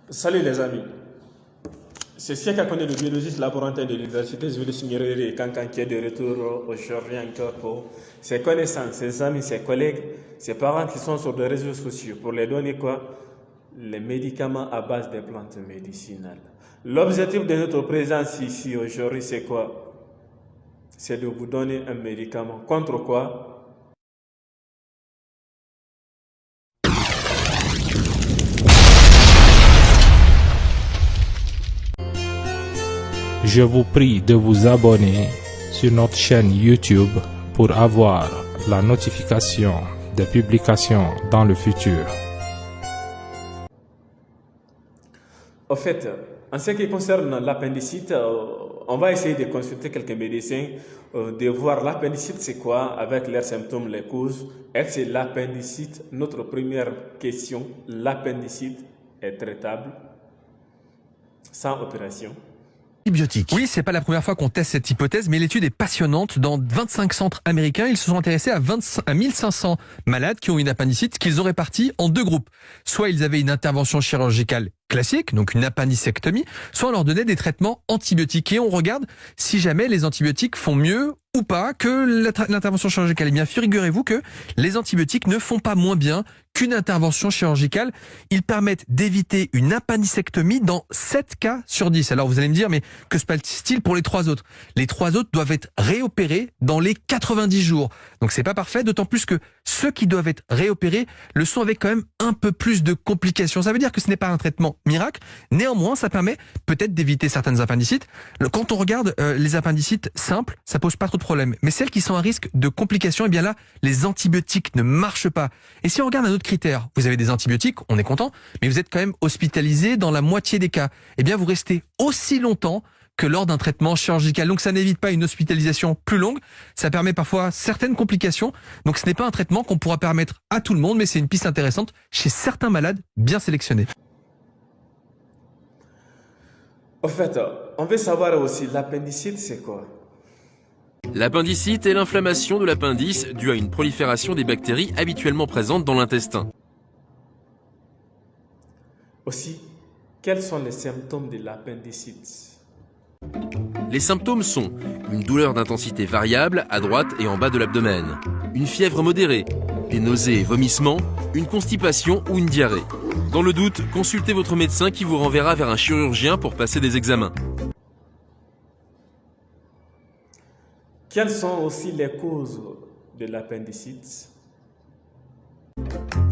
Salut les amis, c'est Siaka Kone, le biologiste laborantin de l'université Julius Nyerere et Kankan qui est de retour aujourd'hui encore pour ses connaissances, ses amis, ses collègues, ses parents qui sont sur les réseaux sociaux pour les donner quoi? Les médicaments à base des plantes médicinales. L'objectif de notre présence ici aujourd'hui c'est quoi? C'est de vous donner un médicament contre quoi? Je vous prie de vous abonner sur notre chaîne YouTube pour avoir la notification des publications dans le futur. En fait, en ce qui concerne l'appendicite, on va essayer de consulter quelques médecins, de voir l'appendicite c'est quoi, avec leurs symptômes, les causes. Est-ce que l'appendicite, notre première question, l'appendicite est traitable sans opération? Oui, c'est pas la première fois qu'on teste cette hypothèse, mais l'étude est passionnante. Dans 25 centres américains, ils se sont intéressés à 1500 malades qui ont une appendicite qu'ils ont répartis en deux groupes. Soit ils avaient une intervention chirurgicale classique, donc une appendicectomie, soit on leur donnait des traitements antibiotiques. Et on regarde si jamais les antibiotiques font mieux ou pas que l'intervention chirurgicale. Eh bien, figurez-vous que les antibiotiques ne font pas moins bien qu'une intervention chirurgicale. Ils permettent d'éviter une appendicectomie dans 7 cas sur 10. Alors vous allez me dire, mais que se passe-t-il pour les 3 autres? Les 3 autres doivent être réopérés dans les 90 jours. Donc c'est pas parfait, d'autant plus que ceux qui doivent être réopérés le sont avec quand même un peu plus de complications. Ça veut dire que ce n'est pas un traitement miracle. Néanmoins, ça permet peut-être d'éviter certaines appendicites. Quand on regarde les appendicites simples, ça pose pas trop de problèmes. Mais celles qui sont à risque de complications, eh bien là, les antibiotiques ne marchent pas. Et si on regarde un autre critère, vous avez des antibiotiques, on est content, mais vous êtes quand même hospitalisé dans la moitié des cas. Eh bien, vous restez aussi longtemps que lors d'un traitement chirurgical. Donc ça n'évite pas une hospitalisation plus longue, ça permet parfois certaines complications. Donc ce n'est pas un traitement qu'on pourra permettre à tout le monde, mais c'est une piste intéressante chez certains malades bien sélectionnés. En fait, on veut savoir aussi l'appendicite c'est quoi? L'appendicite est l'inflammation de l'appendice due à une prolifération des bactéries habituellement présentes dans l'intestin. Aussi, quels sont les symptômes de l'appendicite? Les symptômes sont une douleur d'intensité variable à droite et en bas de l'abdomen, une fièvre modérée, des nausées et vomissements, une constipation ou une diarrhée. Dans le doute, consultez votre médecin qui vous renverra vers un chirurgien pour passer des examens. Quelles sont aussi les causes de l'appendicite?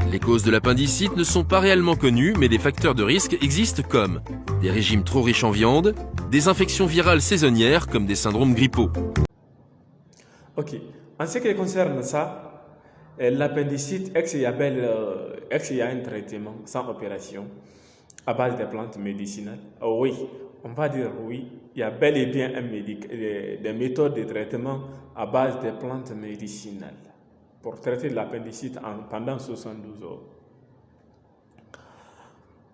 Les causes de l'appendicite ne sont pas réellement connues, mais des facteurs de risque existent comme des régimes trop riches en viande, des infections virales saisonnières comme des syndromes grippaux. Ok. En ce qui concerne ça, l'appendicite, est-ce qu'il y a un traitement sans opération à base des plantes médicinales? Oui, on va dire oui. Il y a bel et bien des méthodes de traitement à base des plantes médicinales pour traiter l'appendicite pendant 72 heures.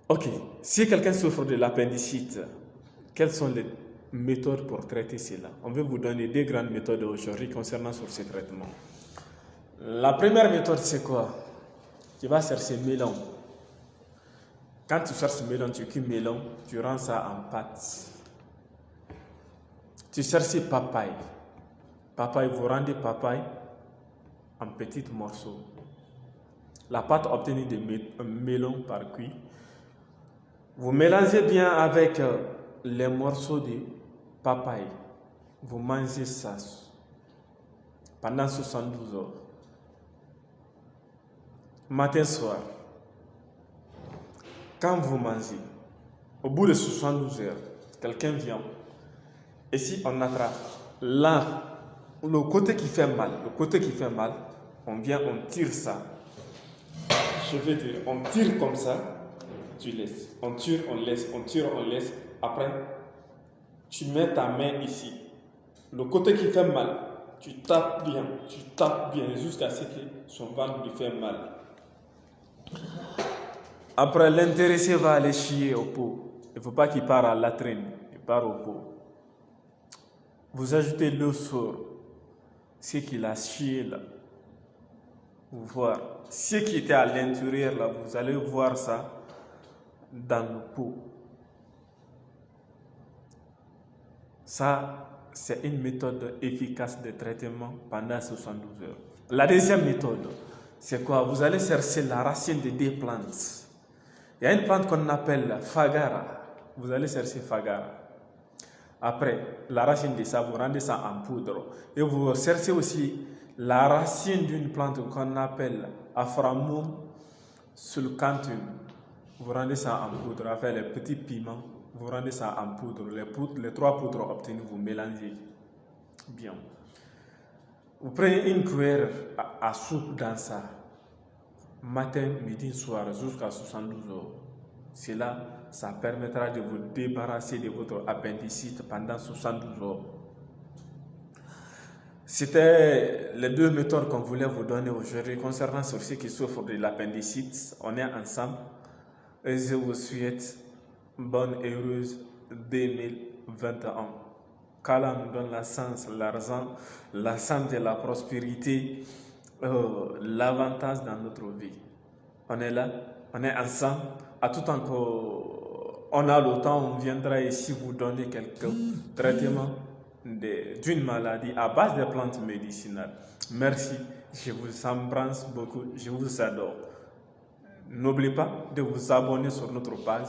Ok, si quelqu'un souffre de l'appendicite, quelles sont les méthodes pour traiter cela? On va vous donner deux grandes méthodes aujourd'hui concernant sur ces traitements. La première méthode, c'est quoi? Tu vas chercher melon. Quand tu cherches melon, tu cuis melon, tu rends ça en pâte. Tu cherches papaye. Papaye, vous rendez papaye en petits morceaux. La pâte obtenue de melon par cuit. Vous mélangez bien avec les morceaux de papaye. Vous mangez ça pendant 72 heures. Matin, soir. Quand vous mangez, au bout de 72 heures, quelqu'un vient. Et si on attrape là, le côté qui fait mal, on vient, on tire ça. Je veux dire, on tire comme ça, tu laisses. On tire, on laisse, on tire, on laisse. Après, tu mets ta main ici. Le côté qui fait mal, tu tapes bien jusqu'à ce que son ventre lui fait mal. Après, l'intéressé va aller chier au pot. Il ne faut pas qu'il parte à la latrine, il part au pot. Vous ajoutez l'eau sur ce qu'il a chié là. Vous voir. Ce qui était à l'intérieur là, vous allez voir ça. dans le pot. Ça, c'est une méthode efficace de traitement pendant 72 heures. La deuxième méthode, c'est quoi? Vous allez chercher la racine de deux plantes. Il y a une plante qu'on appelle Fagara. Vous allez chercher Fagara. Après, la racine de ça, vous rendez ça en poudre. Et vous cherchez aussi la racine d'une plante qu'on appelle Aframum sulcanthum. Vous rendez ça en poudre. Avec les petits piments, vous rendez ça en poudre. Les trois poudres obtenues, vous mélangez bien. Vous prenez une cuillère à soupe dans ça. Matin, midi, soir, jusqu'à 72 heures. Cela, ça permettra de vous débarrasser de votre appendicite pendant 72 heures. C'était les deux méthodes qu'on voulait vous donner aujourd'hui concernant ceux qui souffrent de l'appendicite. On est ensemble et je vous souhaite bonne et heureuse 2021. Qu'Allah nous donne la chance, l'argent, la santé, la prospérité, l'avantage dans notre vie. On est là, on est ensemble. À tout temps qu'on a le temps, on viendra ici vous donner quelques traitements d'une maladie à base de plantes médicinales. Merci, je vous embrasse beaucoup, je vous adore. N'oubliez pas de vous abonner sur notre page.